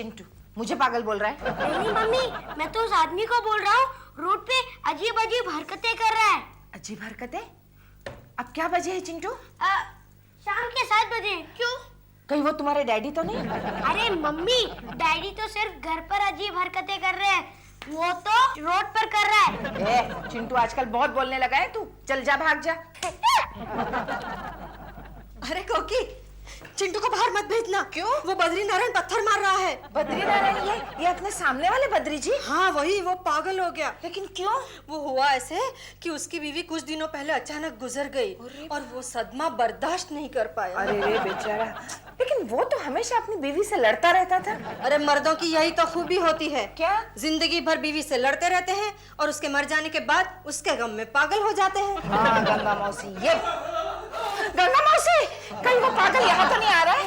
चिंटू, मुझे पागल बोल रहा है? नहीं मम्मी, मैं तो उस आदमी को बोल रहा हूँ, रोड पे अजीब अजीब हरकतें कर रहा है। अजीब हरकतें? अब क्या बजे है चिंटू? शाम के 7 बजे। क्यों? कहीं वो तुम्हारे डैडी तो नहीं? अरे मम्मी, डैडी तो सिर्फ घर पर अजीब हरकतें कर रहे हैं, वो तो रोड पर कर रहा है। चिंटू आजकल बहुत बोलने लगा है तू, चल जा, भाग जा। अरे कोकी, चिंटू को बाहर मत भेजना। क्यों? वो बद्री नारायण पत्थर मार रहा है। बद्री नारायण? ये अपने सामने वाले बद्री जी? हाँ वही, वो पागल हो गया। लेकिन क्यों? वो हुआ ऐसे कि उसकी बीवी कुछ दिनों पहले अचानक गुजर गई और वो सदमा बर्दाश्त नहीं कर पाया। अरे रे बेचारा, लेकिन वो तो हमेशा अपनी बीवी से लड़ता रहता था। अरे मर्दों की यही तो खूबी होती है। क्या? जिंदगी भर बीवी से लड़ते रहते हैं और उसके मर जाने के बाद उसके गम में पागल हो जाते हैं। हाँ गंगा मौसी, ये गंगा मौसी, कहीं वो पागल यहाँ तो नहीं आ रहा है?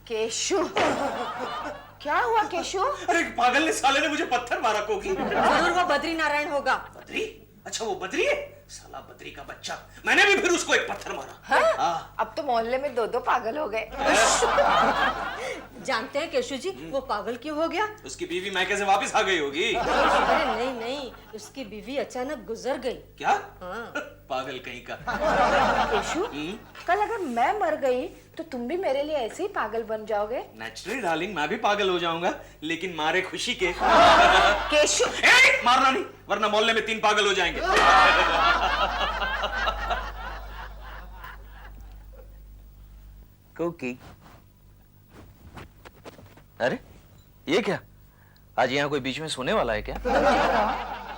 केशु, क्या हुआ केशु? अरे पागल ने साले ने मुझे पत्थर मारा कोकी। जरूर वो बद्री नारायण होगा। बद्री? अच्छा वो बद्री है? साला बद्री का बच्चा। मैंने भी फिर उसको एक पत्थर मारा। हाँ? अब तो मोहल्ले में 2-2 पागल हो गए। जानते हैं केशु जी, वो पागल क्यों हो गया? उसकी बीवी मैके से वापस आ गई होगी। अरे नहीं नहीं, उसकी बीवी अचानक गुजर गई। क्या? हाँ। पागल कहीं का। केशु, कल अगर मैं मर गई तो तुम भी मेरे लिए ऐसे ही पागल बन जाओगे? नेचुरली डार्लिंग, मैं भी पागल हो जाऊंगा, लेकिन मारे खुशी के। केशु, मारना नहीं, वरना मोहल्ले में 3 पागल हो जाएंगे। कोकी, अरे ये क्या? आज यहाँ कोई बीच में सोने वाला है क्या?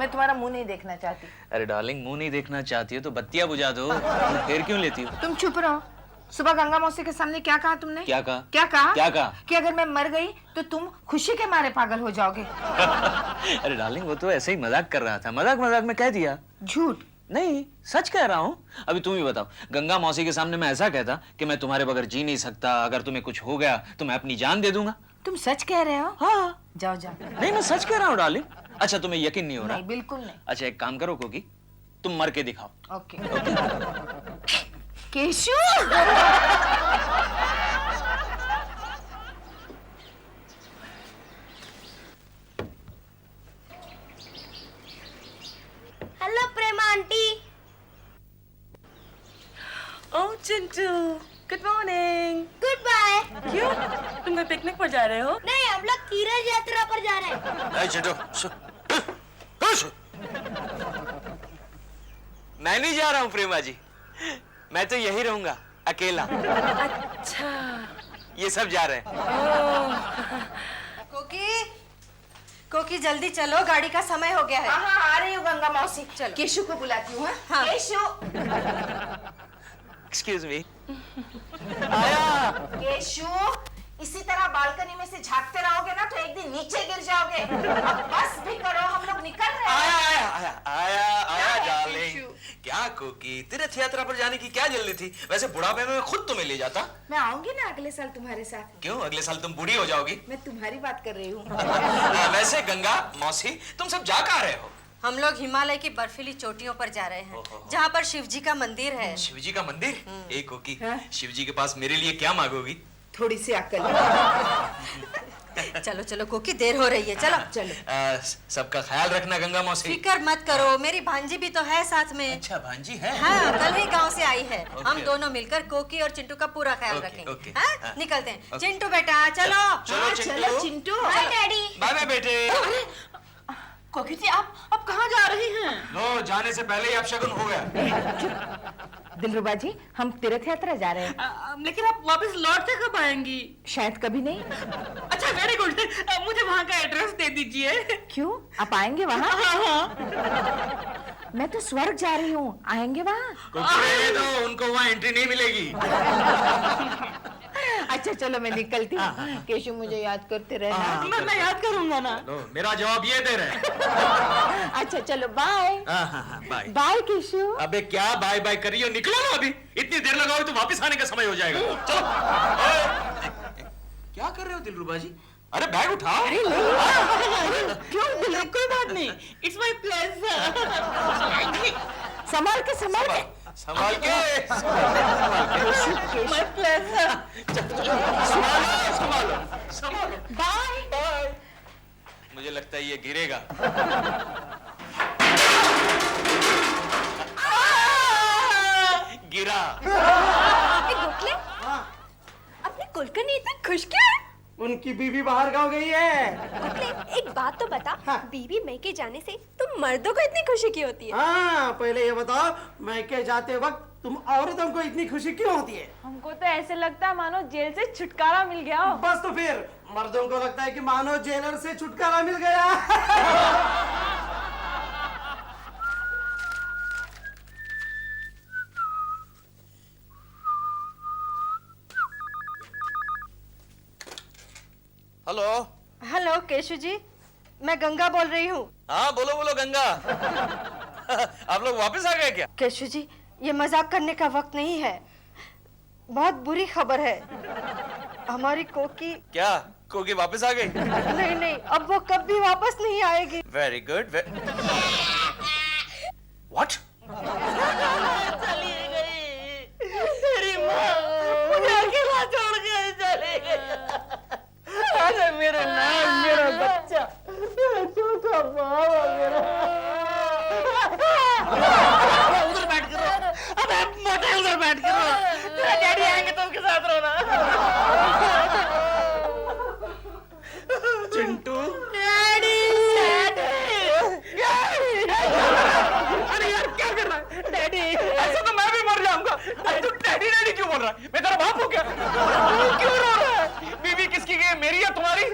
मैं तुम्हारा मुंह नहीं देखना चाहती। अरे डार्लिंग, मुंह नहीं देखना चाहती हो तो बत्तियां बुझा दो। तुम फिर क्यों लेती हो? तुम चुप रहो। सुबह गंगा मौसी के सामने क्या कहा तुमने? क्या कहा? क्या कहा? क्या कहा? कि अगर मैं मर गई तो तुम खुशी के मारे पागल हो जाओगे। अरे डार्लिंग, वो तो ऐसे ही मजाक कर रहा था, मजाक मजाक में कह दिया। झूठ? नहीं, सच कह रहा हूँ। अभी तुम ही बताओ, गंगा मौसी के सामने मैं ऐसा कहता कि मैं तुम्हारे बगैर जी नहीं सकता, अगर तुम्हें कुछ हो गया तो मैं अपनी जान दे दूंगा। तुम सच कह रहे हो? हाँ। जाओ जाओ। नहीं, मैं सच कह रहा हूँ डार्लिंग। अच्छा, तुम्हें यकीन नहीं हो रहा? नहीं, बिल्कुल नहीं। अच्छा, एक काम करो कोकी, तुम मर के दिखाओ। Okay. Keshu, hello Prema aunty. Oh Chintu, good morning. Good bye. क्यों? तुम कोई पिकनिक पर जा रहे हो? नहीं, हम लोग तीर्थ यात्रा पर जा रहे हैं। मैं नहीं जा रहा हूँ प्रेमा जी, मैं तो यही रहूंगा अकेला। अच्छा। ये सब जा रहे हैं। कोकी, कोकी जल्दी चलो, गाड़ी का समय हो गया है। हाँ हाँ, आ रही हूँ गंगा मौसी। चलो। केशु को बुलाती हूँ। हाँ। Cashew, excuse me. केशु, इसी तरह बालकनी में से झांकते रहोगे ना तो एक दिन नीचे गिर जाओगे। अब बस भी करो, हम लोग निकल रहे हैं। आया है, डार्लिंग। केशु? क्या कोकी, तीर्थ यात्रा पर जाने की क्या जल्दी थी? वैसे बुढ़ापे में मैं खुद तुम्हें ले जाता। मैं आऊंगी ना अगले साल तुम्हारे साथ। क्यों? अगले साल तुम बूढ़ी हो जाओगी। मैं तुम्हारी बात कर रही हूँ। वैसे गंगा मौसी, तुम सब जा कहाँ रहे हो? हम लोग हिमालय की बर्फीली चोटियों पर जा रहे हैं, जहाँ पर शिव जी का मंदिर है। शिव जी का मंदिर? एक कोकी, हाँ? शिव जी के पास मेरे लिए क्या मांगोगी? थोड़ी सी अकल। चलो चलो कोकी, देर हो रही है, चलो चलो। सबका ख्याल रखना गंगा मौसी। फिक्र मत करो, मेरी भांजी भी तो है साथ में। अच्छा, भांजी है? हाँ, कल ही गांव से आई है। ओके। हम दोनों मिलकर कोकी और चिंटू का पूरा ख्याल ओके, रखेंगे। ओके। हाँ? हाँ। निकलते हैं। ओके। चिंटू बेटा चलो। चलो हाँ, चिंटू। चलो Chintu. Bye daddy. Bye bye बेटे। कोकी जी, आप कहाँ जा रही हैं? लो, जाने से पहले ही अपशगुन हो गया। दिलरुबा जी, हम तीर्थ यात्रा जा रहे हैं। लेकिन आप वापस लौट के कब आएंगी? शायद कभी नहीं। अच्छा, वेरी गुड। मुझे वहाँ का एड्रेस दे दीजिए। क्यों? आप आएंगे वहाँ? हाँ। मैं तो स्वर्ग जा रही हूँ, आएंगे वहाँ? तो उनको वहाँ एंट्री नहीं मिलेगी। अच्छा चलो, मैं निकलती हूँ। केशु, मुझे याद करते रहना। मैं याद करूंगा ना। लो, मेरा जवाब ये दे रहे। अच्छा चलो, बाय। बाय। Bye cashew. अबे क्या बाय बाय कर रही हो? निकलो ना अभी, इतनी देर लगाओगे तो वापस आने का समय हो जाएगा। चलो। क्या कर रहे हो दिलरुबा जी? अरे बैग उठाओ। क्यों? कोई बात नहीं। It's my pleasure. संभाल के संभाल के। संभाल के बाय। मुझे लगता है ये गिरेगा। गिरा। गोखले, अपनी कुलकर्णी इतना खुश क्यों है? उनकी बीवी बाहर गांव गई है। गोखले, एक बात तो बता, हाँ। बीवी मैके जाने से तुम मर्दों को इतनी खुशी क्यों होती है? हाँ, पहले ये बताओ, मैके जाते वक्त तुम औरतों को इतनी खुशी क्यों होती है? हमको तो ऐसे लगता है मानो जेल से छुटकारा मिल गया हो। बस तो फिर मर्दों को लगता है कि मानो जेलर से छुटकारा मिल गया। हेलो। हेलो केशु जी, मैं गंगा बोल रही हूँ। हाँ बोलो बोलो गंगा। आप लोग वापस आ गए क्या? केशु जी, ये मजाक करने का वक्त नहीं है। बहुत बुरी खबर है। हमारी कोकी क्या कोकी वापस आ गई? नहीं नहीं, अब वो कभी वापस नहीं आएगी। Very good. व्हाट? तेरी माँ मुझे अकेला छोड़ के चली गई। अरे मेरा नाम, मेरा बच्चा, मेरा छोटा बाबा, मेरा। उधर बैठ के रो। अबे मोटे उधर बैठ के रो। तेरा डैडी आएंगे तो उनके साथ रोना। चिंटू, डैडी। अरे यार क्या कर रहा है डैडी? ऐसे तो मैं भी मर जाऊंगा। अरे तू डैडी डैडी क्यों बोल रहा है? मैं तेरा बाप हूँ क्या? तू क्यों रो रहा है? बीवी किसकी गई, मेरी या तुम्हारी?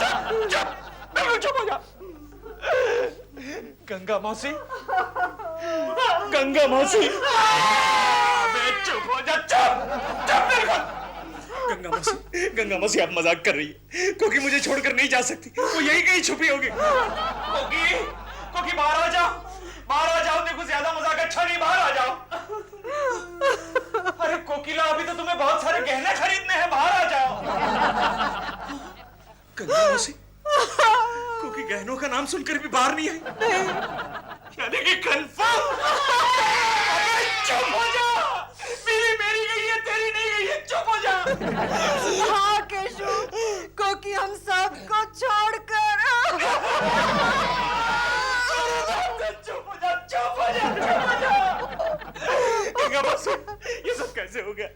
चुप चुप, बिल्कुल चुप हो जा। गंगा मौसी, गंगा मौसी, अबे चुप हो जा, चुप चुप बिल्कुल। गंगा मौसी आप मजाक कर रही है। कोकी मुझे छोड़कर नहीं जा सकती, वो यही कहीं छुपी होगी। कोकी, कोकी बाहर आ जाओ, बाहर आ जाओ। देखो ज्यादा मजाक अच्छा नहीं, बाहर आ जाओ। अरे कोकिला, अभी तो तुम्हें बहुत सारे गहने खरीदने हैं, बाहर आ जाओ। गंगा मौसी, कोकी गहनों का नाम सुनकर भी बाहर नहीं आई, यानी कि कंफर्म। अबे चुप हो जा, बीवी मेरी गई है, तेरी नहीं गई है, चुप हो जा। हाँ केशु, कोकी हम सबको छोड़कर। चुप हो जा, चुप हो जा, चुप हो जा। गंगा मौसी, ये सब कैसे हो गया?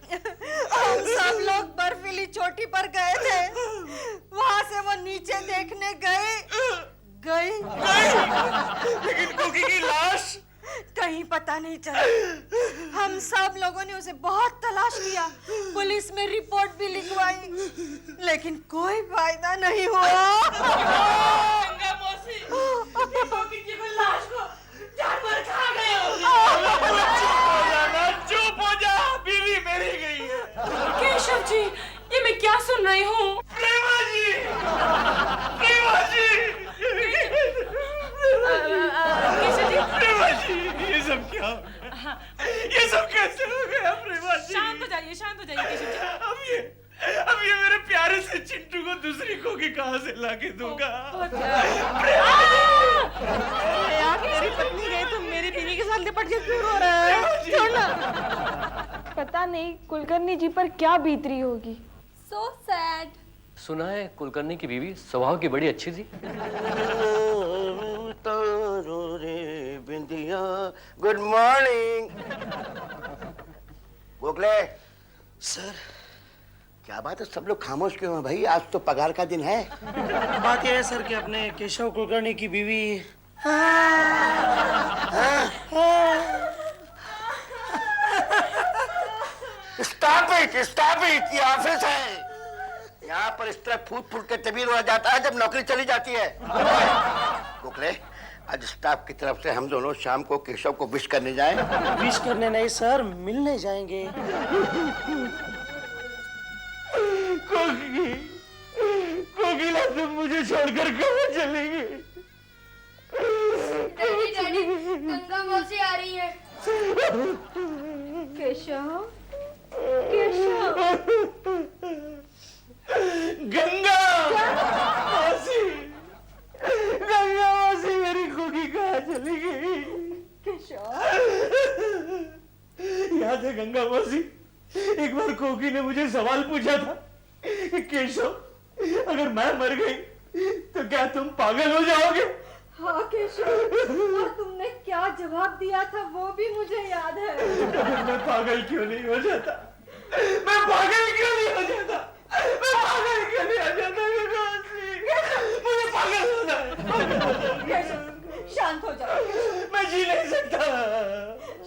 हम सब लोग बर्फीली चोटी पर गए थे, वहां से वो नीचे देखने गई। लेकिन कोकी की लाश कहीं पता नहीं चला। हम सब लोगों ने उसे बहुत तलाश किया, पुलिस में रिपोर्ट भी लिखवाई, लेकिन कोई फायदा नहीं हुआ। गंगा मौसी, कोकी की लाश को जानवर खा गए होंगे। चुप हो जा, बीवी मेरी गई है। केशव जी, ये मैं क्या सुन रही हूँ? प्रेमा जी, प्रेमा जी, केशव जी, प्रेमा जी, ये सब क्या हो गया? ये सब कैसे हो गया प्रेमा जी? शांत हो जाइए, शांत हो जाइए केशव जी। अब ये मेरे प्यारे से चिंटू को दूसरी कोकी कहाँ से लाके दूंगा? मेरी पत्नी गई तो मेरी बीवी के साथ लिपट के क्यों रो रहा है? छोड़ना। पता नहीं कुलकर्णी जी पर क्या बीत रही होगी। So sad. सुना है कुलकर्णी की बीवी स्वभाव की बड़ी अच्छी थी। बिंदिया, गुड मॉर्निंग। गोखले सर, क्या बात है, सब लोग खामोश क्यों हैं भाई? आज तो पगार का दिन है। बात यह है सर कि अपने केशव कुलकर्णी की बीवी स्टॉप इट, ये ऑफिस है। यहाँ पर इस तरह फूट फूट के तभी रोया जाता है जब नौकरी चली जाती है। गोखले, आज स्टाफ की तरफ से हम दोनों शाम को केशव को विश करने जाएं। विश करने नहीं सर, मिलने जाएंगे। कोकिला तुम मुझे छोड़कर कहाँ चली गई? डैडी डैडी, गंगा मौसी आ रही है। केशव, गंगा मौसी, गंगा मौसी मेरी कोकी कहाँ चली गई? केशव, है गंगा मौसी, एक बार कोकी ने मुझे सवाल पूछा था कि केशव अगर मैं मर गई तो क्या तुम पागल हो जाओगे? हाँ केशव, और तुमने क्या जवाब दिया था वो भी मुझे याद है। मैं पागल क्यों नहीं हो जाता? मैं पागल क्यों नहीं हो जाता? मैं पागल क्यों नहीं हो जाता? मुझे पागल होना है। केशव, शांत हो जाओ। मैं जी नहीं सकता।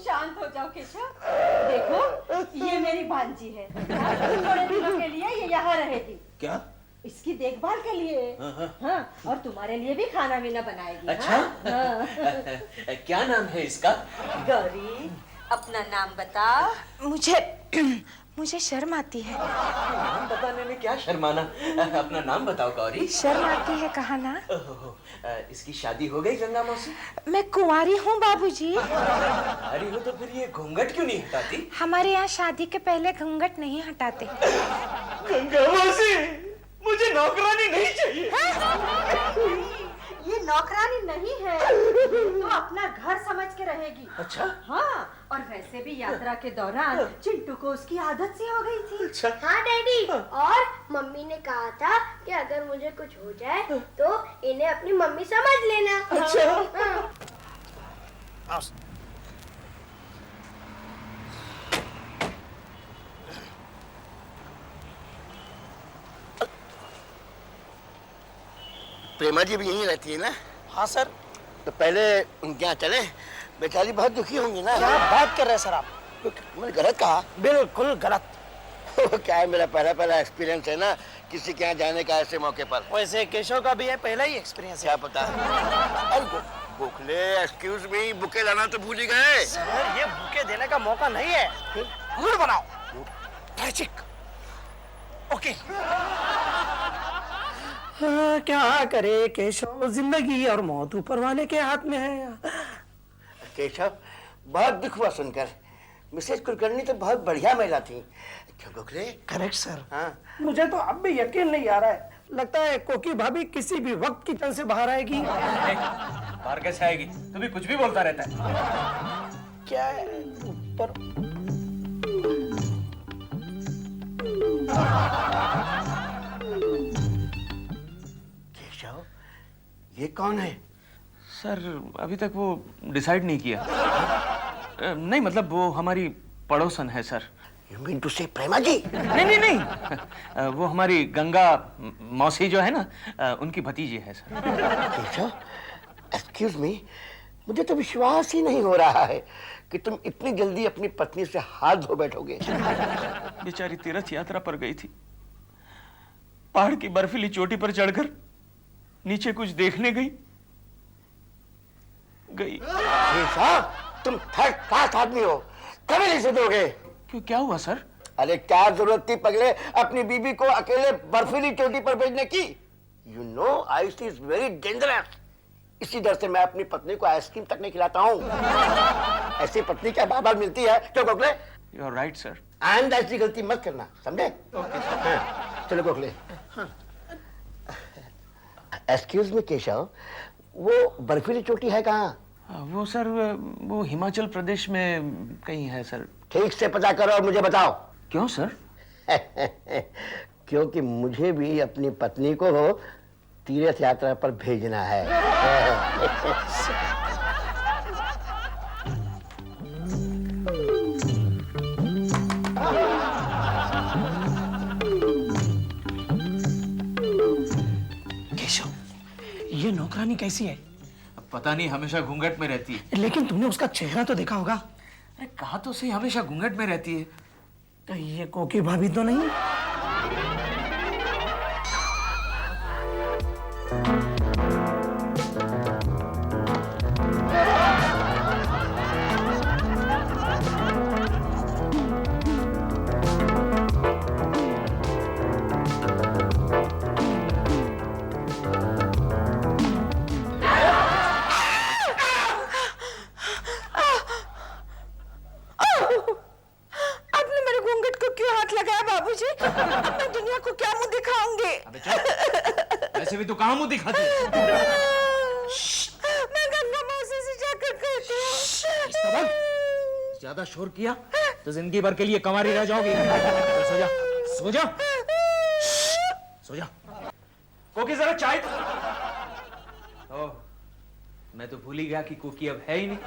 शांत हो जाओ केशव। देखो ये मेरी भांजी है, थोड़े दिनों के लिए ये यहाँ रहेगी। क्या? इसकी देखभाल के लिए। हाँ, और तुम्हारे लिए भी खाना वीना बनाएगी। अच्छा? हाँ। क्या नाम है इसका? गौरी, अपना नाम बताओ। मुझे शर्म आती है। नाम बताने में क्या शर्माना, अपना नाम बताओ गौरी। शर्म आती है कहा ना। इसकी शादी हो गई गंगा मौसी? मैं कुंवारी हूँ बाबूजी। अरे हो तो फिर ये घूंघट क्यों नहीं हटाती? हमारे यहाँ शादी के पहले घूंघट नहीं हटाते। गंगा मौसी, मुझे नौकरानी नहीं चाहिए। ये नौकरानी नहीं है, तो अपना घर समझ के रहेगी। अच्छा? हाँ, और वैसे भी यात्रा के दौरान चिंटू को उसकी आदत सी हो गई थी। अच्छा? हाँ डैडी, और मम्मी ने कहा था कि अगर मुझे कुछ हो जाए तो इन्हें अपनी मम्मी समझ लेना। अच्छा? हाँ। प्रेमा जी भी यहीं रहती है ना? हाँ सर। तो पहले उनके यहाँ चले, बेचारी बहुत दुखी होंगी ना। क्या बात कर रहे हैं सर आप? मैंने गलत कहा? बिल्कुल गलत। क्या है, मेरा पहला एक्सपीरियंस है ना किसी के यहाँ जाने का ऐसे मौके पर। वैसे केशव का भी है पहला ही एक्सपीरियंस है। क्या पता? अरे गोखले, एक्सक्यूज मी, बुके लाना तो भूल ही गए। सर ये बुके देने का मौका नहीं है, मूड बनाओ। ट्रेजिक। ओके। क्या करे केशव, जिंदगी और मौत ऊपर वाले के हाथ में है। केशव, बहुत दुख हुआ सुनकर। मिसेज कुलकर्णी तो बहुत बढ़िया महिला थी। क्यों गोखले? Correct sir. हाँ। मुझे तो अब भी यकीन नहीं आ रहा है, लगता है कोकी भाभी किसी भी वक्त किचन से बाहर आएगी। बाहर कैसे आएगी? तू भी कुछ भी बोलता रहता है। क्या है ऊपर? केशव, ये कौन है? सर अभी तक वो डिसाइड नहीं किया। नहीं मतलब वो हमारी पड़ोसन है sir. You mean to say प्रेमा जी? नहीं। वो हमारी गंगा मौसी जो है ना, उनकी भतीजी है सर। केशव, एक्सक्यूज मी, मुझे तो विश्वास ही नहीं हो रहा है कि तुम इतनी जल्दी अपनी पत्नी से हाथ धो बैठोगे। बेचारी तीर्थ यात्रा पर गई थी, पहाड़ की बर्फीली चोटी पर चढ़कर नीचे कुछ देखने गई। केशव, तुम थर्ड क्लास आदमी हो, कभी नहीं सुधरोगे। क्यों, क्या हुआ सर? अरे क्या जरूरत थी पगले अपनी बीबी को अकेले बर्फीली चोटी पर भेजने की? You know ice is very dangerous. इसी डर से मैं अपनी पत्नी को आइसक्रीम तक नहीं खिलाता हूँ। ऐसी पत्नी क्या बार बार मिलती है? क्यों Gokhale? You are right sir. आइंदा ऐसी गलती मत करना, समझे? हाँ, चलो गोखले। एक्सक्यूज मी केशव, वो बर्फीली चोटी है कहाँ? वो सर वो हिमाचल प्रदेश में कहीं है सर। ठीक से पता करो और मुझे बताओ। क्यों सर? क्योंकि मुझे भी अपनी पत्नी को तीर्थ यात्रा पर भेजना है। केशव, ये नौकरानी कैसी है? पता नहीं, हमेशा घूंघट में रहती है। लेकिन तुमने उसका चेहरा तो देखा होगा। अरे कहा तो सही, हमेशा घूंघट में रहती है। तो ये कोकी भाभी तो नहीं? आपने मेरे घूंघट को क्यों हाथ लगाया बाबूजी? अब मैं दुनिया को क्या मुंह दिखाऊंगी? अबे चुप। वैसे भी तू कहाँ मुंह दिखाती है? मैं गंगा मौसी से जाकर कहती हूँ। ज्यादा शोर किया तो जिंदगी भर के लिए कंवारी रह जाओगी। चल सो जा, सो जा, सो जा। कोकी जरा चाय। ओह, मैं तो भूल ही गया कि कोकी अब है ही नहीं।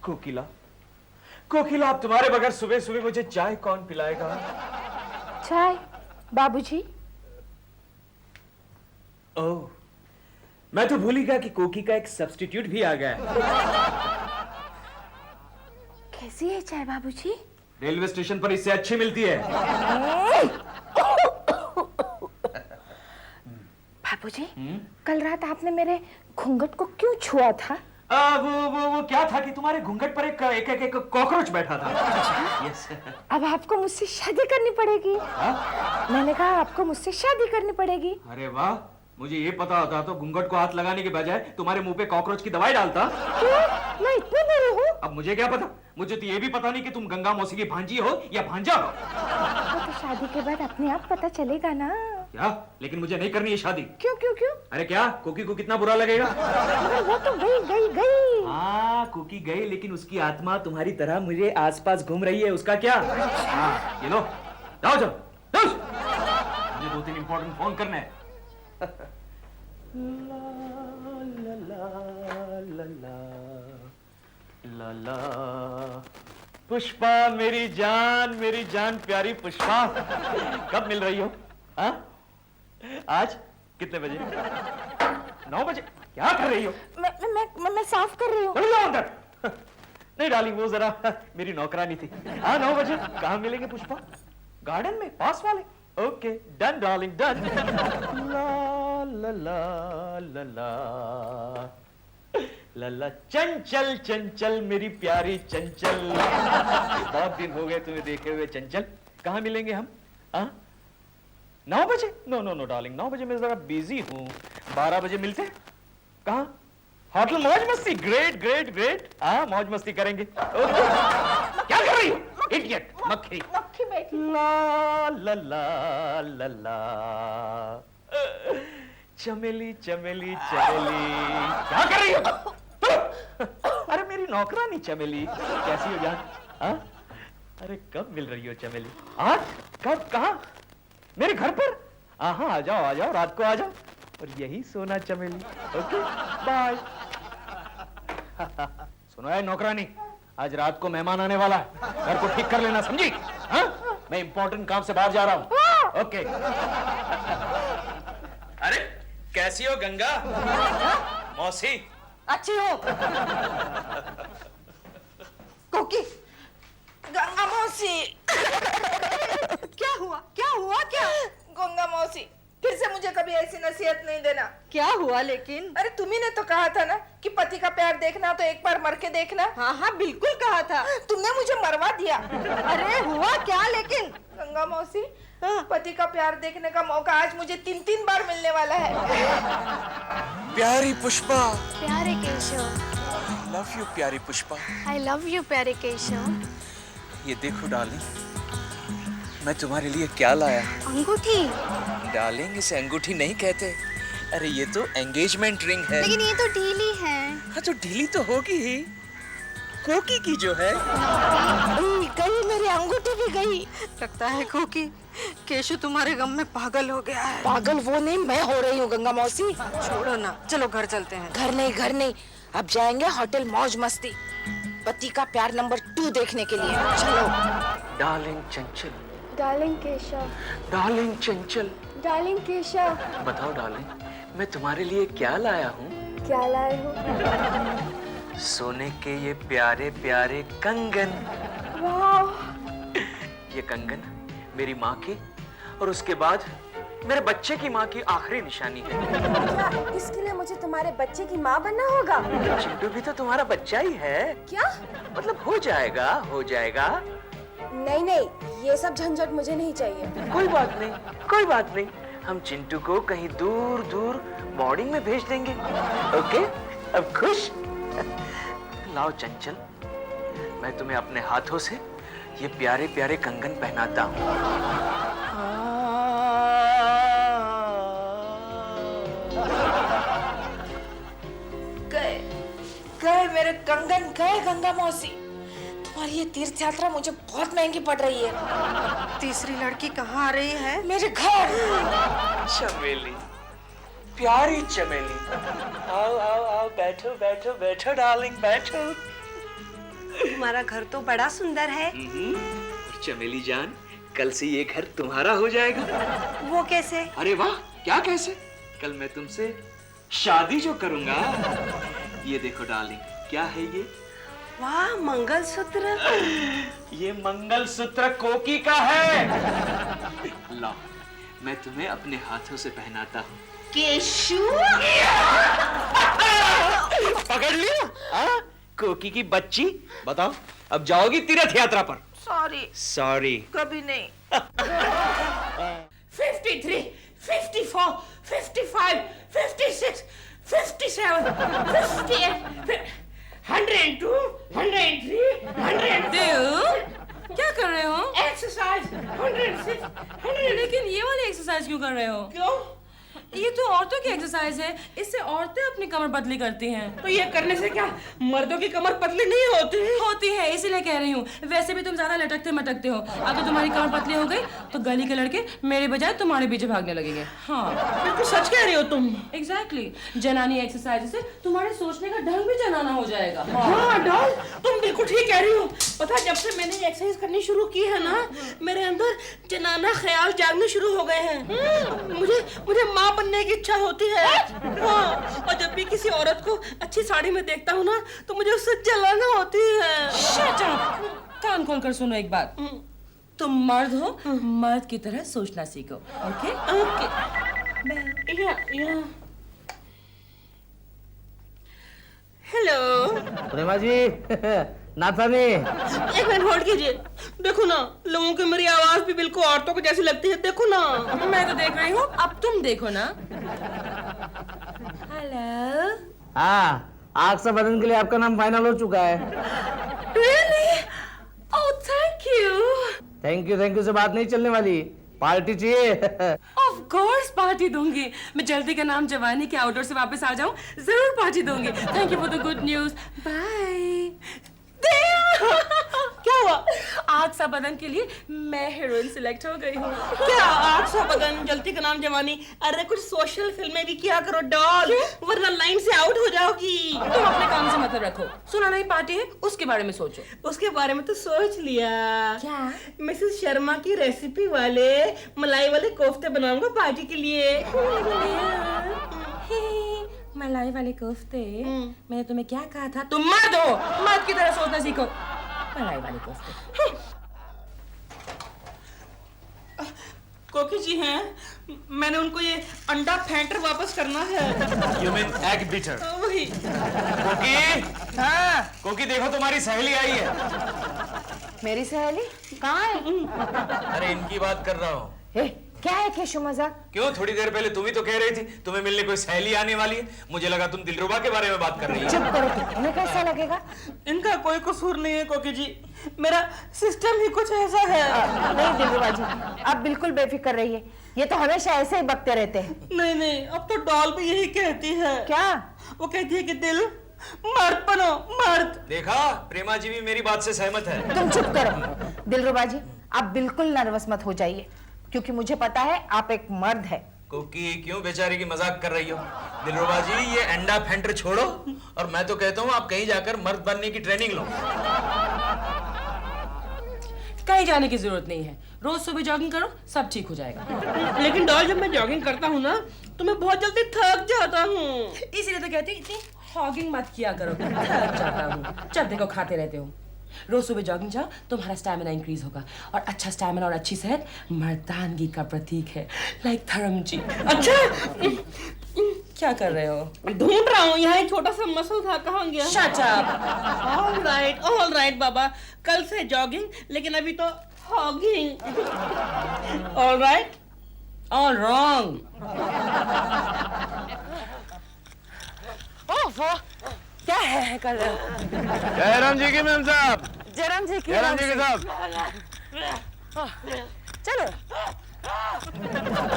कोकिला, कोकिला, अब तुम्हारे बगैर सुबह सुबह मुझे चाय कौन पिलाएगा? चाय बाबूजी। ओह, मैं तो भूल ही गया कि कोकी का एक सब्स्टिट्यूट भी आ गया है। कैसी है चाय बाबूजी? रेलवे स्टेशन पर इससे अच्छी मिलती है। बाबूजी, कल रात आपने मेरे घूंघट को क्यों छुआ था? वो क्या था कि तुम्हारे घूंघट पर एक कॉकरोच बैठा था। यस। अब आपको मुझसे शादी करनी पड़ेगी। मैंने कहा आपको मुझसे शादी करनी पड़ेगी। अरे वाह, मुझे ये पता होता तो घूंघट को हाथ लगाने के बजाय तुम्हारे मुंह पे कॉकरोच की दवाई डालता। क्यों? मैं इतनी बुरी हूँ? अब मुझे क्या पता, मुझे तो ये भी पता नहीं कि तुम गंगा मौसी की भांजी हो या भांजा हो। तो शादी के बाद अपने आप पता चलेगा ना। क्या? लेकिन मुझे नहीं करनी है शादी। क्यों क्यों क्यों? अरे क्या, कोकी को कितना बुरा लगेगा? वो तो गई गई गई। हाँ, कोकी गई, लेकिन उसकी आत्मा तुम्हारी तरह मुझे आसपास घूम रही है। उसका क्या? हाँ, ये लो, जाओ जाओ, जाओ। मुझे 2-3 इंपॉर्टेंट फोन करने हैं। ला ला पुष्पा, मेरी जान प्यारी पुष्पा, कब मिल रही हो? हाँ? आज कितने बजे? 9 बजे। क्या कर रही हो? मैं साफ कर रही हूँ। चलो जाओ अंदर। नहीं डार्लिंग, वो जरा मेरी नौकरानी थी। हाँ, 9 बजे। कहाँ मिलेंगे पुष्पा? गार्डन में, पास वाले। Okay, done darling, done. ला ला ला ला ला लला, चंचल चंचल, मेरी प्यारी चंचल। बहुत दिन हो गए तुम्हें देखे हुए चंचल। कहाँ मिलेंगे हम? 9 बजे? नो नो नो डार्लिंग, 9 बजे मैं जरा बिजी हूँ। 12 बजे मिलते हैं। कहाँ? होटल मौज मस्ती। Great great great. हाँ, मौज मस्ती करेंगे। क्या कर रही हो? इडियट, मक्खी। मक्खी बैठी। ला ला ला ला ला, चमेली चमेली चमेली। क्या कर रही हो? अरे मेरी नौकरानी चमेली, कैसी हो जान? हाँ? अरे कब मिल रही हो चमेली? आज? कब? कहाँ? मेरे घर पर? हाँ, आ जाओ, रात को आ जाओ। और यही सोना चमेली। Okay, bye. सुनो है नौकरानी, आज रात को मेहमान आने वाला है, घर को ठीक कर लेना, समझी? हाँ? मैं इंपॉर्टेंट काम से बाहर जा रहा हूँ। ओके। अरे कैसी हो गंगा मौसी? अच्छी हो। कोकी, गंगा मौसी। क्या हुआ? क्या हुआ? क्या? गंगा मौसी, फिर से मुझे कभी ऐसी नसीहत नहीं देना। क्या हुआ लेकिन? अरे तुम्ही ने तो कहा था ना कि पति का प्यार देखना तो एक बार मर के देखना। हाँ हाँ, बिल्कुल कहा था। तुमने मुझे मरवा दिया। अरे हुआ क्या लेकिन? गंगा मौसी, पति का प्यार देखने का मौका आज मुझे 3 बार मिलने वाला है। प्यारी पुष्पा। प्यारे केशव। लव यू प्यारी पुष्पा। आई लव यू प्यारे केशव। ये देखो डार्लिंग, मैं तुम्हारे लिए क्या लाया। अंगूठी। डार्लिंग, इसे अंगूठी नहीं कहते। अरे ये तो एंगेजमेंट रिंग है। लेकिन ये तो ढीली है। हाँ, तो ढीली तो होगी ही। कोकी की जो है। गई, मेरी अंगूठी भी गई। लगता है कोकी, केशु तुम्हारे गम में पागल हो गया है। पागल वो नहीं, मैं हो रही हूँ गंगा मौसी। छोड़ो ना, चलो घर चलते हैं। घर नहीं, अब जाएंगे होटल मौज मस्ती, पति का प्यार नंबर 2 देखने के लिए। चलो। डार्लिंग चंचल। डार्लिंग केशव। डार्लिंग चंचल। डार्लिंग केशव। बताओ डार्लिंग, मैं तुम्हारे लिए क्या लाया हूँ? क्या लाए हो? सोने के ये प्यारे प्यारे कंगन। वाह। ये कंगन मेरी माँ की और उसके बाद मेरे बच्चे की माँ की आखिरी निशानी है। क्या इसके लिए मुझे तुम्हारे बच्चे की माँ बनना होगा? चिंटू भी तो तुम्हारा बच्चा ही है। क्या? मतलब हो जाएगा, हो जाएगा। नहीं नहीं, ये सब झंझट मुझे नहीं चाहिए। कोई बात नहीं, कोई बात नहीं। हम चिंटू को कहीं दूर दूर बोर्डिंग में भेज देंगे। ओके, अब खुश? लाओ चंचल, मैं तुम्हें अपने हाथों से ये प्यारे प्यारे कंगन पहनाता हूँ। गए मेरे कंगन गए गंगा मौसी। तुम्हारी ये तीर्थ यात्रा मुझे बहुत महंगी पड़ रही है। तीसरी लड़की कहाँ आ रही है? मेरे घर। चमेली, प्यारी चमेली, आओ आओ आओ, बैठो बैठो बैठो डार्लिंग, बैठो। तुम्हारा घर तो बड़ा सुंदर है। और चमेली जान, कल से ये घर तुम्हारा हो जाएगा। वो कैसे? अरे वाह, क्या कैसे? कल मैं तुमसे शादी जो करूंगा। ये देखो डार्लिंग, क्या है ये? वाह, मंगलसूत्र। ये मंगलसूत्र कोकी का है। लो, मैं तुम्हें अपने हाथों से पहनाता हूँ। केशु, पकड़ लिया? हाँ? कोकी की बच्ची, बताओ अब जाओगी तीर्थ यात्रा पर? सॉरी। सॉरी। कभी नहीं। 53, 54, 55, 56, 57, 58, 102, 103, 104। क्या कर रहे हो? एक्सरसाइज 106, 100। लेकिन ये वाली एक्सरसाइज क्यों कर रहे हो? क्यों? ये तो औरतों की एक्सरसाइज है, इससे औरतें अपनी कमर पतली करती हैं। तो ये करने से क्या मर्दों की कमर पतली नहीं होती? होती है, इसीलिए कह रही हूँ। वैसे भी तुम ज्यादा लटकते मटकते हो। अगर तुम्हारी कमर पतली हो गई तो गली के लड़के मेरे बजाय तुम्हारे पीछे भागने लगेंगे। हाँ, बिल्कुल सच कह रही हो तुम। एग्जैक्टली। जनानी एक्सरसाइज से तुम्हारे सोचने का ढंग भी जनाना हो जाएगा। हाँ डॉल, तुम बिल्कुल ठीक कह रही हो। पता है, जब से मैंने ये एक्सरसाइज करनी शुरू की है ना, मेरे अंदर जनाना ख्याल जागने शुरू हो गए हैं। मुझे माँ बनने की इच्छा होती है। हाँ, और जब भी किसी औरत को अच्छी साड़ी में देखता हूँ ना, तो मुझे उससे जलन होती है। Shut up! कान खोल कर सुनो एक बात। तुम मर्द हो, मर्द की तरह सोचना सीखो। ओके? ओके। या। हेलो प्रेमा जी, नाथानी। एक मिनट होल्ड कीजिए। देखो ना, लोगों की मेरी आवाज भी बिल्कुल औरतों को जैसी लगती है। देखो ना। मैं तो देख रही हूँ, अब तुम देखो ना। हेलो। हाँ, आग से बदन के लिए आपका नाम फाइनल हो चुका है। Really? Oh, thank you. Thank you से बात नहीं चलने वाली, पार्टी चाहिए। Of course पार्टी दूंगी। मैं जल्दी का नाम जवानी के आउटडोर से वापस आ जाऊं, जरूर पार्टी दूंगी। Thank you for the good news. Bye. क्या हुआ? आग सा बदन के लिए मैं हीरोइन सिलेक्ट हो गई हूँ। क्या आग सा बदन, जलती का नाम जवानी? अरे कुछ सोशल फिल्में भी किया करो डॉल, वरना लाइन से आउट हो जाओगी। तुम अपने काम से मतलब रखो। सुना नहीं पार्टी है, उसके बारे में सोचो। उसके बारे में तो सोच लिया। क्या? मिसेस शर्मा की रेसिपी वाले मलाई वाले कोफ्ते बनाऊंगा पार्टी के लिए। मलाई वाले कोफ्ते? मैंने तुम्हें क्या कहा था? तुम मर्द हो, मर्द की तरह सोचना सीखो। मलाई वाले कोफ्ते। कोकी जी हैं, मैंने उनको ये अंडा फेंटर वापस करना है। You mean egg beater? वही। कोकी, हाँ, कोकी देखो तुम्हारी सहेली आई है। मेरी सहेली कहाँ है? अरे इनकी बात कर रहा हूँ। क्या है केशु मजाक? क्यों, थोड़ी देर पहले तुम ही तो कह रही थी तुम्हें मिलने कोई सहेली आने वाली है। मुझे लगा तुम दिलरुबा के बारे में बात कर रही हो। चुप करो, तुम्हें कैसा लगेगा? इनका कोई कसूर नहीं है कोकी जी, मेरा सिस्टम ही कुछ ऐसा है। नहीं दिलरुबा जी, आप बिल्कुल बेफिक्र रहिए। ये तो हमेशा ऐसे ही बकते रहते हैं। नहीं, अब तो डॉल भी यही कहती है। क्या? वो कहती है कि दिल मर्द बनो, मर्द। देखा, प्रेमा जी भी मेरी बात से सहमत है। तुम चुप करो। दिलरुबा जी, आप बिल्कुल नर्वस मत हो जाइए, क्योंकि मुझे पता है आप एक मर्द है। कोकी क्यों बेचारी की मजाक कर रही हो? दिलरुबा जी, ये अंडा फेंटर छोड़ो और मैं तो कहता हूँ आप कहीं जाकर मर्द बनने की ट्रेनिंग लो। कहीं जाने की जरूरत नहीं है, रोज सुबह जॉगिंग करो, सब ठीक हो जाएगा। लेकिन डॉल, जब मैं जॉगिंग करता हूँ ना, तो मैं बहुत जल्दी थक जाता हूँ। इसीलिए तो कहती हूँ इतनी हॉगिंग मत किया करो, थक जाता हूँ। जब देखो खाते रहते हो। रोज सुबह जॉगिंग जाओ, तुम्हारा स्टैमिना इंक्रीज होगा, और अच्छा स्टैमिना और अच्छी सेहत मर्दानगी का प्रतीक है, लाइक धर्म जी। अच्छा, क्या कर रहे हो? ढूंढ रहा हूँ, यहाँ एक छोटा सा मसल था, कहाँ गया? Shut up. ऑल राइट बाबा, कल से जॉगिंग, लेकिन अभी तो hugging. All right, all wrong. क्या है कर रहे हो? जयराम जी की मैम साहब। जयराम जी की साहब। चलो।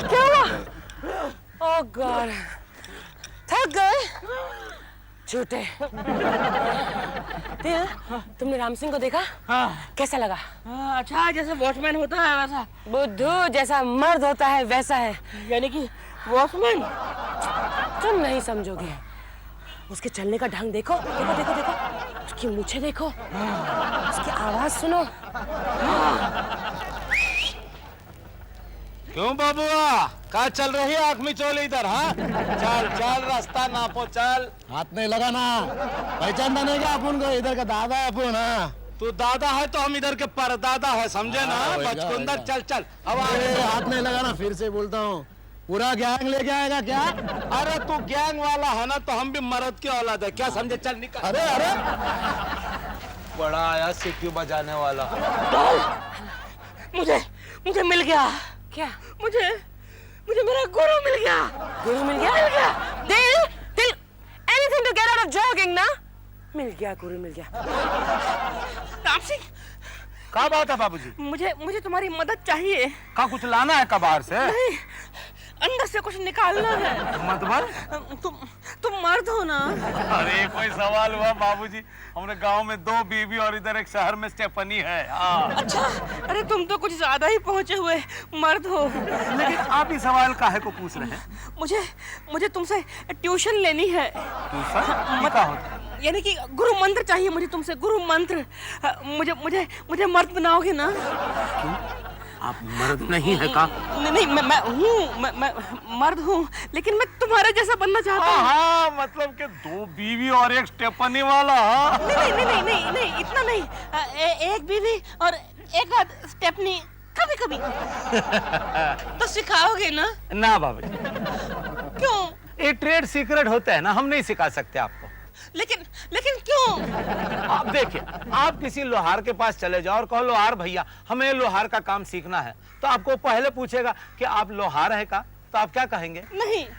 क्या हुआ? ओह गॉड, थक गए? झूठे। दिल, तुमने राम सिंह को देखा? हाँ। कैसा लगा? अच्छा, जैसे वॉचमैन होता है वैसा। बुद्धू जैसा मर्द होता है वैसा है। यानी कि वॉचमैन? तुम नहीं समझोगे। उसके चलने का ढंग देखो, देखो देखो देखो, उसकी मूछें देखो, उसकी आवाज सुनो। क्यों बाबुआ, क्या चल रही है आंख में चोल इधर? हाँ, चल चल, रास्ता नापो, चल। हाथ नहीं लगाना, पहचानता नहीं क्या अपन को? इधर का दादा है अपन। हाँ, तू दादा है तो हम इधर के परदादा है, समझे ना? बचकुंदर, चल चल। अब हाथ नहीं लगाना, फिर से बोलता हूँ। पूरा गैंग लेके आएगा क्या? अरे तू गैंग वाला है ना, तो हम भी मर्द की औलाद है, क्या समझे? चल निकल। अरे अरे, बड़ा आया सीटी बजाने वाला। मुझे मिल गया। क्या? मुझे मेरा गुरु मिल गया। गुरु मिल गया? दिल, anything to get out of jogging ना? मिल गया, गुरु मिल गया। राम सिंह, क्या बात है बाबूजी? मुझे तुम्हारी मदद चाहिए। का कुछ लाना है कबार से? नहीं, अंदर से कुछ निकालना है। मतलब? तुम मर्द हो ना? अरे कोई सवाल हुआ बाबूजी? हमने गांव में 2 बीवी और इधर एक शहर में स्टेफनी है। अच्छा, अरे तुम तो कुछ ज्यादा ही पहुंचे हुए मर्द हो। लेकिन आप ही सवाल काहे को पूछ रहे हैं? मुझे तुमसे ट्यूशन लेनी है। ट्यूशन? क्या होता है? यानी कि गुरु मंत्र चाहिए मुझे तुमसे, गुरु मंत्र। मुझे मर्द बनाओगे ना? क्यों? आप मर्द नहीं है का? नहीं, मैं मर्द हूँ, लेकिन मैं तुम्हारे जैसा बनना चाहता हूँ। हाँ, मतलब कि 2 बीवी और एक स्टेफनी वाला। नहीं, इतना नहीं। एक बीवी और एक आध स्टेफनी, कभी तो सिखाओगे ना? ना बाबूजी। क्यों? ये ट्रेड सीक्रेट होता है ना, हम नहीं सिखा सकते आपको। लेकिन क्यों? आप देखिए, आप किसी लोहार के पास चले जाओ और कहो, लोहार भैया हमें लोहार का काम सीखना है, तो आपको पहले पूछेगा कि आप लोहार है का? तो आप क्या कहेंगे?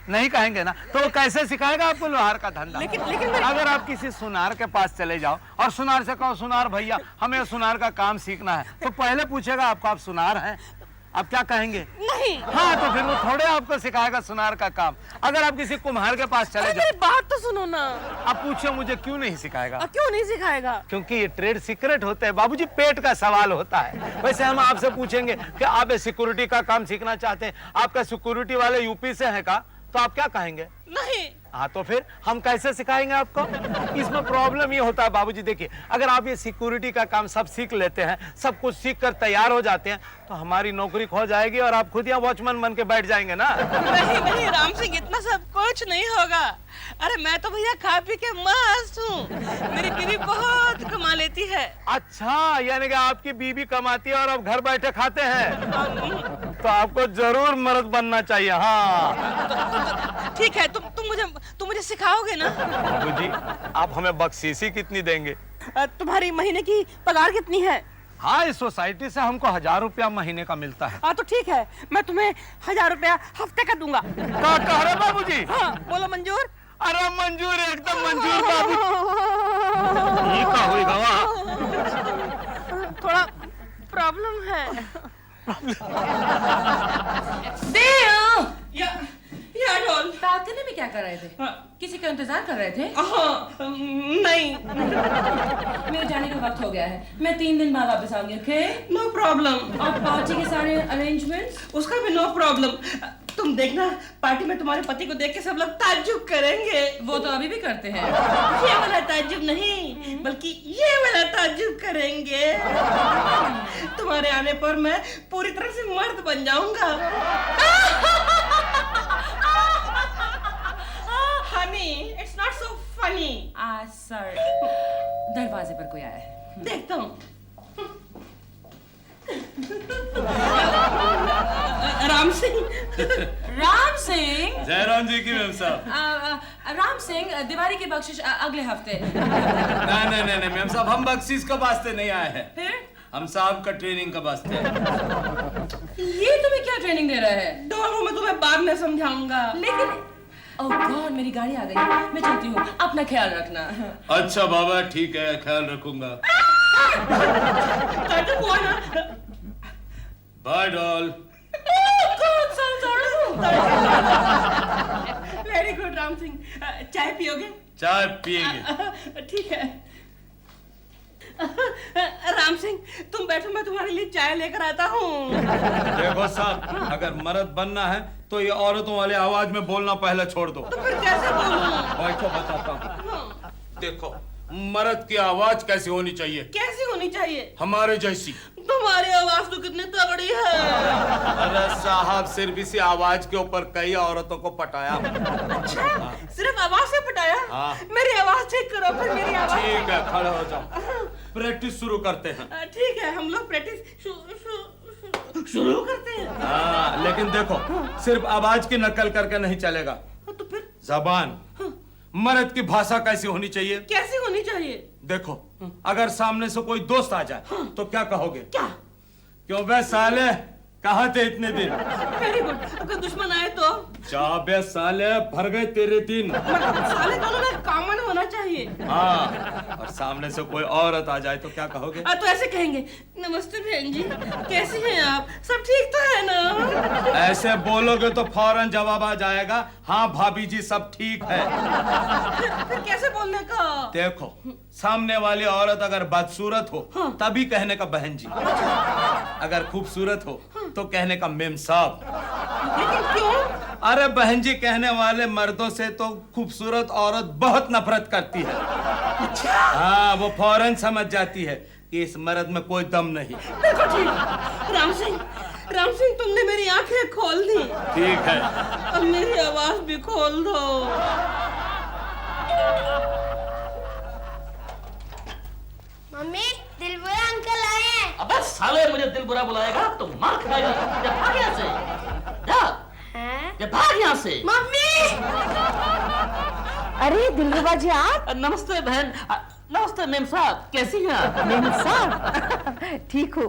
नहीं कहेंगे ना, तो वो कैसे सिखाएगा आपको लोहार का धंधा? लेकिन अगर आप किसी सुनार के पास चले जाओ और सुनार से कहो, सुनार भैया हमें सुनार का काम सीखना है, तो पहले पूछेगा आपको, आप सुनार हैं? आप क्या कहेंगे? नहीं। हाँ, तो फिर वो थोड़े आपको सिखाएगा सुनार का काम। अगर आप किसी कुम्हार के पास चले जाओ, मेरी बात तो सुनो ना। आप पूछो मुझे क्यों नहीं सिखाएगा? क्यों नहीं सिखाएगा? क्योंकि ये ट्रेड सीक्रेट होता है बाबूजी, पेट का सवाल होता है। वैसे हम आपसे पूछेंगे कि आप सिक्योरिटी का काम सीखना चाहते हैं, आपका सिक्योरिटी वाले यूपी से है का? तो आप क्या कहेंगे? नहीं। हाँ, तो फिर हम कैसे सिखाएंगे आपको? इसमें प्रॉब्लम ये होता है बाबूजी, देखिए, अगर आप ये सिक्योरिटी का काम सब सीख लेते हैं, सब कुछ सीख कर तैयार हो जाते हैं, तो हमारी नौकरी खो जाएगी और आप खुद यहाँ वॉचमैन बन के बैठ जाएंगे ना। नहीं राम सिंह, इतना सब कुछ नहीं होगा। अरे मैं तो भैया खा पी के मस्त हूँ, मेरी बीवी बहुत कमा लेती है। अच्छा, यानी कि आपकी बीवी कमाती है और आप घर बैठे खाते हैं? तो आपको जरूर मर्द बनना चाहिए। हाँ, ठीक है, तुम मुझे सिखाओगे ना? बाबूजी, आप हमें बख्शीशी कितनी देंगे? तुम्हारी महीने की पगार कितनी है? हाँ, इस सोसाइटी से हमको 1000 रुपया महीने का मिलता है। हाँ, तो ठीक है, मैं तुम्हें 1000 रुपया हफ्ते का दूंगा। क्या कह रहे बाबूजी? हाँ, बोलो मंजूर? अरे मंजूर, एकदम मंजूर बाबू। ये क्या होगा? थोड़ा प्रॉब्लम है। बालकनी में क्या कर रहे थे? किसी का इंतजार कर रहे थे? नहीं, मेरे जाने का वक्त हो गया है, मैं 3 दिन बाद वापस आऊंगी। ओके? No problem. और पार्टी के सारे अरेंजमेंट्स? उसका भी नो प्रॉब्लम। तुम देखना, पार्टी में तुम्हारे पति को देख के सब लोग ताज्जुब करेंगे। वो तो अभी भी करते हैं। ये वाला ताज्जुब नहीं, बल्कि ये वाला ताज्जुब करेंगे। तुम्हारे आने पर मैं पूरी तरह से मर्द बन जाऊंगा। Honey, it's not so funny. Sorry, दरवाजे पर कोई आया है। देखता हूँ। राम सिंह। राम सिंह? जयराम जी की मैम साहब। राम सिंह, दिवाली की बख्शिश अगले हफ्ते। नहीं मैम साहब, हम बख्शीश का वास्ते नहीं आए हैं। फिर? हम साहब का ट्रेनिंग का वास्ते। ये तुम्हें क्या ट्रेनिंग दे रहा है? डोलो, मैं तुम्हें बाद में समझाऊंगा। लेकिन ओह गॉड, मेरी गाड़ी आ गई है, मैं चलती हूँ, अपना ख्याल रखना। अच्छा बाबा, ठीक है, ख्याल रखूंगा। Bye doll. Very good Ram Singh, चाय पियोगे? चाय पिएंगे। ठीक है। राम सिंह, तुम बैठो, मैं तुम्हारे लिए चाय लेकर आता हूँ। देखो साहब, अगर मर्द बनना है तो ये औरतों वाले आवाज में बोलना पहले छोड़ दो। तो फिर कैसे बोलूं? बैठो, बताता हूँ। देखो, मर्द की आवाज कैसी होनी चाहिए? कैसी होनी चाहिए? हमारे जैसी। तुम्हारी आवाज तो कितनी तगड़ी है। अरे साहब, सिर्फ इसी आवाज के ऊपर कई औरतों को पटाया। अच्छा, सिर्फ आवाज से पटाया? हाँ। मेरी आवाज चेक करो फिर, मेरी आवाज। ठीक है, खड़े हो जाओ, प्रैक्टिस शुरू करते हैं। ठीक है, हम लोग प्रैक्टिस शुरू करते हैं। हाँ, लेकिन देखो, सिर्फ आवाज की नकल करके नहीं चलेगा। तो फिर जबान, मर्द की भाषा कैसी होनी चाहिए? कैसी होनी चाहिए? देखो, अगर सामने से कोई दोस्त आ जाए तो क्या कहोगे? क्या? क्यों बे साले, कहाँ थे इतने दिन? Very good. अगर दुश्मन आए तो? जा बे साले, भर गए तेरे दिन। मतलब साले दोनों में कॉमन होना चाहिए। हाँ, और सामने से कोई औरत आ जाए तो क्या कहोगे? तो ऐसे कहेंगे, नमस्ते बहन जी, कैसी हैं आप? सब ठीक तो है ना? ऐसे बोलोगे तो फौरन जवाब आ जाएगा, हाँ भाभी जी सब ठीक है। फिर कैसे बोलने का? देखो, सामने वाली औरत अगर बदसूरत हो तभी कहने का बहन जी, अगर खूबसूरत हो तो कहने का मेम साहब। लेकिन क्यों? अरे बहन जी कहने वाले मर्दों से तो खूबसूरत औरत बहुत नफरत करती है। अच्छा? हाँ, वो फौरन समझ जाती है कि इस मर्द में कोई दम नहीं। बिल्कुल ठीक। राम सिंह, तुमने मेरी आंखें खोल दी। ठीक है, अब मेरी आवाज भी खोल दो। मम्मी, दिलबुरा अंकल आए हैं। अबे साले, मुझे दिल बुरा बुलाएगा तो मार खाएगा। जा भाग यहाँ से, जा, जा भाग यहाँ से। मम्मी! अरे दिलरुबा जी, आप? नमस्ते बहन। नमस्ते मेम साहब, कैसी हैं आप? मेम साहब, ठीक हो?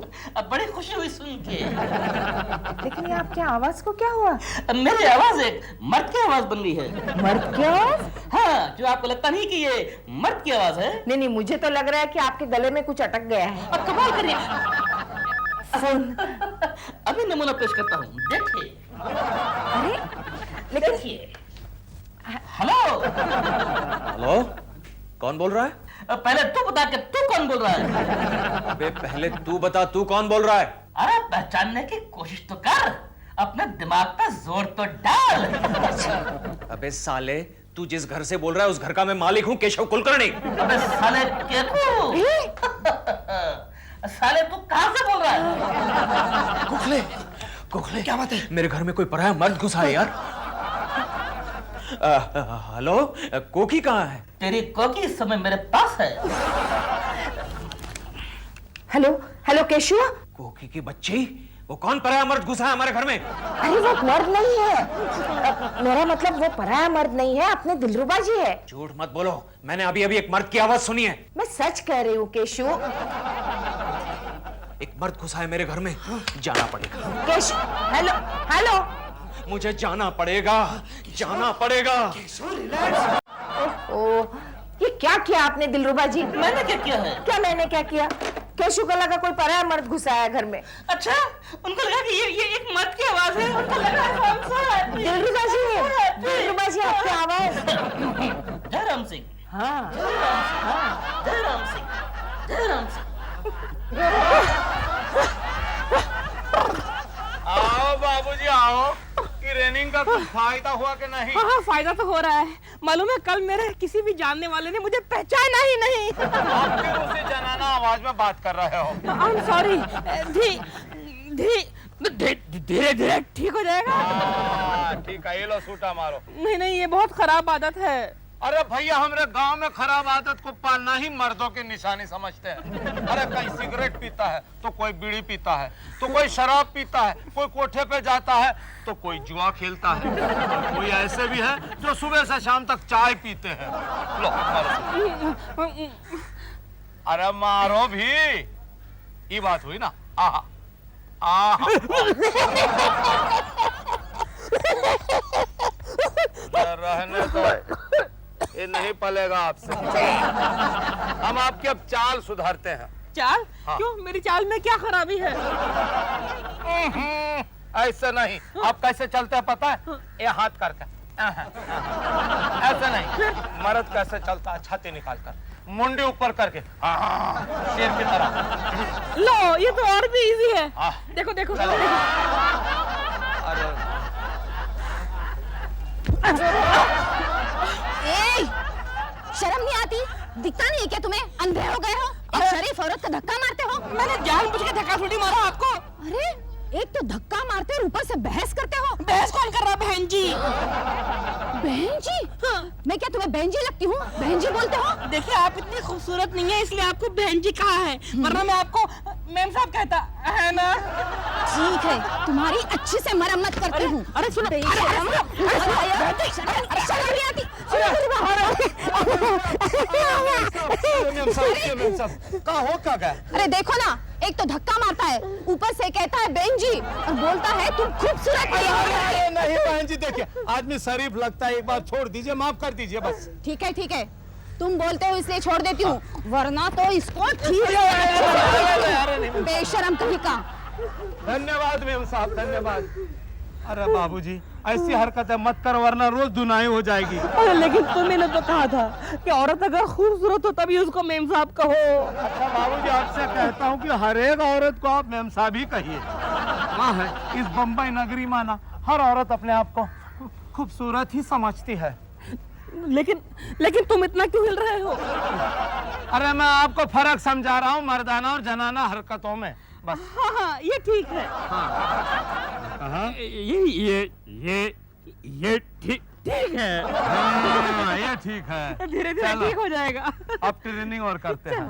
बड़ी खुशी हुई सुन के। लेकिन ये आपकी आवाज को क्या हुआ? मेरी आवाज एक मर्द की आवाज बन गई है। मर्द की आवाज? हाँ, जो आपको लगता नहीं कि ये मर्द की आवाज है? नहीं, मुझे तो लग रहा है कि आपके गले में कुछ अटक गया है। अब कमाल करिए। फोन। अभी नमूना पेश करता हूँ, देखिए। अरे लेकिन देखिए। हेलो। हेलो, कौन बोल रहा है? पहले तू बता के तू कौन बोल रहा है? अबे पहले तू बता, तू कौन बोल रहा है? अरे पहचानने की कोशिश तो कर, अपने दिमाग पे जोर तो डाल। अबे साले, तू जिस घर से बोल रहा है उस घर का मैं मालिक हूँ, केशव कुलकर्णी। अबे साले केकू। साले तू कहाँ से बोल रहा है? गोखले, क्या बात है? मेरे घर में कोई पराया मर्द घुसा है यार। हेलो, कोकी कहाँ है? तेरी कोकी इस समय मेरे पास है। हेलो केशव। कोकी की बच्ची, वो कौन पराया मर्द घुसा है हमारे घर में? अरे वो मर्द नहीं है, मेरा मतलब वो पराया मर्द नहीं है, अपने दिलरुबा जी है। झूठ मत बोलो, मैंने अभी एक मर्द की आवाज सुनी है। मैं सच कह रही हूँ केशव। एक मर्द घुसा है मेरे घर में, जाना पड़ेगा। केशव, हेलो, मुझे जाना पड़ेगा। ओह, ये क्या किया आपने दिलरुबा जी? मैंने क्या किया है? क्या मैंने क्या किया? केशव को लगा कोई पराया मर्द घुसा है घर में। अच्छा, उनको लगा कि ये एक मर्द की आवाज है, उनको लगा कौन सा? दिलरुबा जी आपकी आवाज। जयराम सिंह। हाँ, जयराम सिंह। आओ बाबूजी आओ, कि ट्रेनिंग का कुछ फायदा हुआ कि नहीं? हाँ, फायदा तो हो रहा है। मालूम है, कल मेरे किसी भी जानने वाले ने मुझे पहचाना ही नहीं। आप क्यों उसे जनाना आवाज में बात कर रहे हो? I am sorry. धीरे धीरे ठीक हो जाएगा। ठीक है, ये लो सूटा मारो। नहीं, ये बहुत खराब आदत है। अरे भैया, हमारे गांव में खराब आदत को पालना ही मर्दों की निशानी समझते हैं। अरे कोई सिगरेट पीता है तो कोई बीड़ी पीता है, तो कोई शराब पीता है, कोई कोठे पे जाता है तो कोई जुआ खेलता है, कोई ऐसे भी है जो सुबह से शाम तक चाय पीते हैं। लो मारो। अरे मारो भी, ये बात हुई ना। आहा आहा रहने दो, ये नहीं पलेगा आपसे। हम आपकी अब चाल सुधारते हैं। चाल? हाँ। क्यों, मेरी चाल में क्या खराबी है? ऐसे नहीं, आप कैसे चलते हैं पता है? ये हाथ करके ऐसा नहीं, मर्द कैसे चलता है, छाती निकाल कर, मुंडी ऊपर करके, हाँ, शेर की तरह। लो, ये तो और भी इजी है। देखो देखो, चलो। देखो। ए, शर्म नहीं आती? दिखता नहीं है क्या तुम्हें? अंधे हो गए हो? एक शरीफ औरत का धक्का मारते हो? मैंने जानबूझ के धक्का थोड़ी मारा आपको। अरे एक तो धक्का मारते और ऊपर से बहस करते हो। बहस कौन कर रहा है? बहन जी। बहन जी? हाँ। मैं क्या तुम्हें बहन जी लगती हूँ? बहन जी बोलते हो? देखिए, आप इतनी खूबसूरत नहीं है इसलिए आपको बहन जी कहा है, वरना मैं आपको मैम साहब कहता है ना। ठीक है, तुम्हारी अच्छी से मरम्मत करती हूँ। अरे सुनो, अरे देखो ना, एक तो धक्का मारता है, ऊपर से कहता है बहन जी और बोलता है तुम खूबसूरत नहीं नहीं बहन जी, देखिए आदमी शरीफ लगता है, एक बार छोड़ दीजिए, माफ कर दीजिए बस। ठीक है ठीक है, तुम बोलते हो इसलिए छोड़ देती हूँ, वरना तो इसको बेशरम कहीं का। धन्यवाद मेम साहब, धन्यवाद। अरे बाबूजी, ऐसी हरकतें मत करो वरना रोज धुनाई हो जाएगी। अरे लेकिन तुमने तो कहा था कि औरत अगर खूबसूरत हो तभी उसको मेम साहब कहो। अच्छा बाबूजी, आपसे कहता हूँ कि हर एक औरत को आप मेम साहब ही कहिए। हाँ है, इस बम्बई नगरी माना हर औरत अपने आप को खूबसूरत ही समझती है। लेकिन तुम इतना क्यों हिल रहे हो? अरे मैं आपको फर्क समझा रहा हूँ मर्दाना और जनाना हरकतों में, बस। हाँ, ये ठीक है। हाँ। ये ठीक है। हाँ, ये ठीक है। धीरे धीरे ठीक हो जाएगा। अब ट्रेनिंग और करते हैं।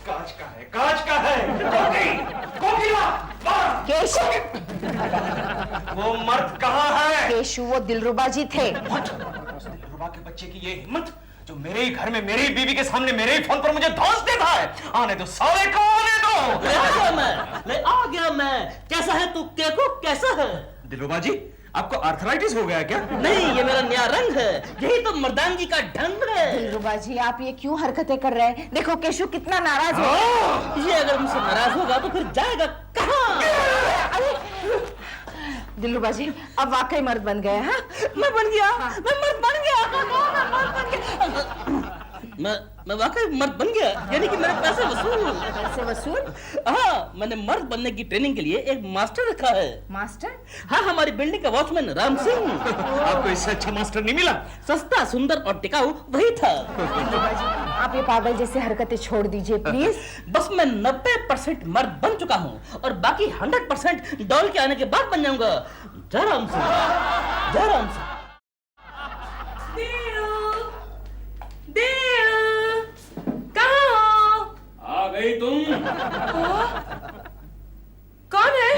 कांच का है, कांच का है। केशु, वो मर्द कहाँ है? केशु वो दिलरुबा जी थे। दिलरुबा के बच्चे की ये हिम्मत जो मेरे ही घर में मेरी बीवी के सामने मेरे ही फोन पर मुझे धौंस देता है। आने दो साले को, आने दो। ले आ गया मैं। कैसा है तू केको, कैसा है? दिलरुबा जी, आपको आर्थराइटिस हो गया क्या? नहीं, ये मेरा नया रंग है, यही तो मर्दानगी का ढंग है। दिलरुबा जी, आप ये क्यों हरकतें कर रहे हैं? देखो केशु कितना नाराज हो। ये अगर मुझसे नाराज होगा तो फिर जाएगा कहाँ? दिलरुबा जी, अब वाकई मर्द बन गए हैं। मैं बन गया, मैं मर्द बन गया। मैं वाकई मर्द बन गया, यानी कि मेरे पैसे वसूल। पैसे वसूल? हाँ, मैंने मर्द बनने की ट्रेनिंग के लिए एक मास्टर रखा है। मास्टर? हाँ, हमारी बिल्डिंग का वॉचमैन राम सिंह। आपको इससे अच्छा मास्टर नहीं मिला? सस्ता, सुंदर और टिकाऊ वही था। आप ये पागल जैसे हरकतें छोड़ दीजिए प्लीज। बस मैं 90% मर्द बन चुका हूँ और बाकी 100% डॉल के आने के बाद बन जाऊंगा। जय राम सिंह, जय राम सिंह। कहाँ हो? आ गई तुम? कौन है?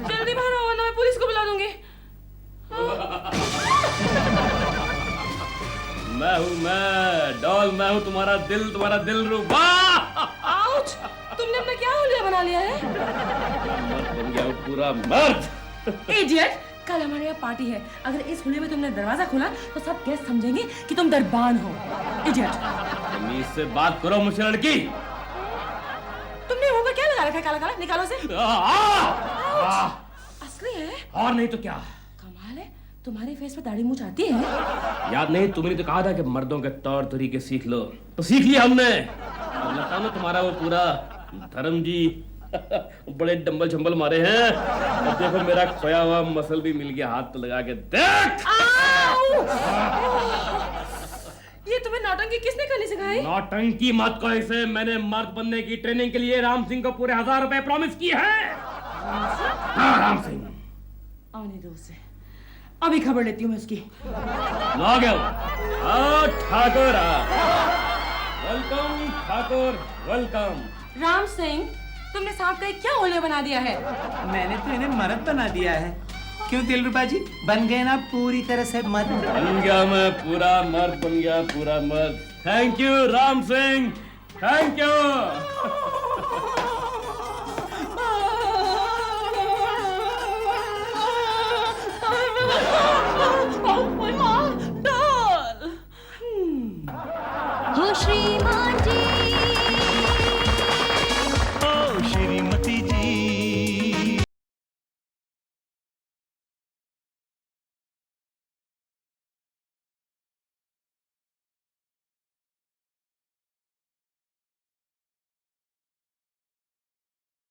जल्दी बाहर आओ वरना मैं पुलिस को बुला दूंगी। मैं डॉल, मैं हूँ तुम्हारा दिलरुबा। आउच! तुमने अपना क्या हुलिया बना लिया है? मर्द बन गया हूँ, पूरा मर्द। इडियट! कल हमारे यहाँ पार्टी है, अगर इस हुलिये में तुमने दरवाजा खोला तो सब गेस्ट समझेंगे कि तुम दरबान हो। इडियट! तमीज से बात करो मुझसे लड़की। तुमने मुंह पर क्या लगा रखा है काला काला? निकालो से। असली है? और नहीं तो क्या? कमाल है, तुम्हारे फेस पे दाढ़ी मूंछ आती है? याद नहीं, तुमने तो कहा था कि मर्दों के तौर तरीके सीख लो, तो सीख लिया हमने। अब लगता है ना तुम्हारा वो पूरा धर्म जी बड़े डंबल छंबल मारे हैं। अब देखो मेरा खोया हुआ मसल भी मिल गया, हाथ तो लगा के देख। ये तुम्हें नौटंकी किसने करनी सिखाई? नौटंकी मत कहो इसे, मैंने मर्द बनने की ट्रेनिंग के लिए राम सिंह को पूरे 1000 रुपए प्रॉमिस किए हैं। हाँ, राम सिंह। आने दो उसे, अभी खबर लेती हूँ मैं उसकी। आ गया ठाकुर, वेलकम ठाकुर, वेलकम। राम सिंह, तुमने साहब का क्या होलिया बना दिया है? मैंने तो इन्हें मर्द बना दिया है। क्यों दिलरुबा जी, बन गए ना पूरी तरह से मर्द? बन गया मैं, पूरा मर्द बन गया, पूरा मर्द। Thank you Ram Singh, thank you.